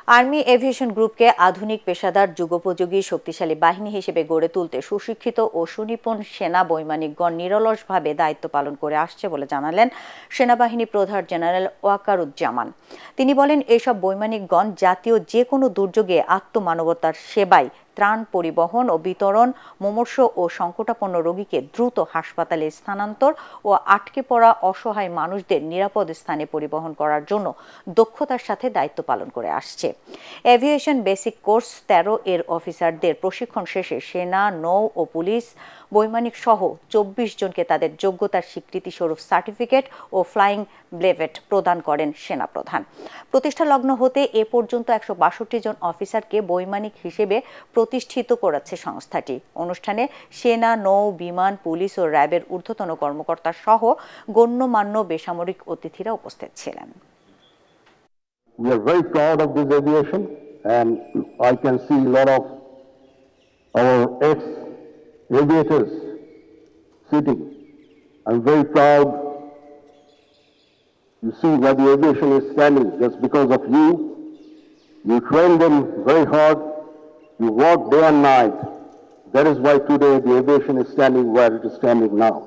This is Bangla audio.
আর্মি এভিয়েশন গ্রুপকে আধুনিক পেশাদার যুগোপযোগী শক্তিশালী বাহিনী হিসেবে গড়ে তুলতে সুশিক্ষিত ও সুনিপুণ সেনা বৈমানিকগণ নিরলসভাবে দায়িত্ব পালন করে আসছে বলে জানালেন সেনাবাহিনী প্রধান জেনারেল ওয়াকারুজ্জামান। তিনি বলেন, এসব বৈমানিকগণ জাতীয় যে কোনো দুর্যোগে আত্মমানবতার সেবায় ত্রাণ পরিবহন ও বিতরণ, মুমূর্ষু ও সংকটাপন্ন রোগীকে দ্রুত হাসপাতালে স্থানান্তর ও আটকে পড়া অসহায় মানুষদের নিরাপদ স্থানে পরিবহন করার জন্য দক্ষতার সাথে দায়িত্ব পালন করে আসছে। এভিয়েশন বেসিক কোর্স 13 এর অফিসারদের প্রশিক্ষণ শেষে সেনা, নৌ ও পুলিশ বৈমানিক সহ 24 জনকে তাদের যোগ্যতার স্বীকৃতি স্বরূপ সার্টিফিকেট ও ফ্লাইং ব্লেভেট প্রদান করেন সেনাপ্রধান। প্রতিষ্ঠা লগ্ন হতে এ পর্যন্ত 162 জন অফিসারকে বৈমানিক হিসেবে প্রতিষ্ঠিত করেছে সংস্থাটি। অনুষ্ঠানে সেনা, নৌ, বিমান, পুলিশ ও র্যাবের ঊর্ধ্বতন কর্মকর্তা সহ গণ্যমান্য বেসামরিক অতিথিরা উপস্থিত ছিলেন। We are very proud of this aviation, and I can see a lot of our ex-aviators sitting. I'm very proud. You see why the aviation is standing, just because of you. You train them very hard. You work day and night. That is why today the aviation is standing where it is standing now.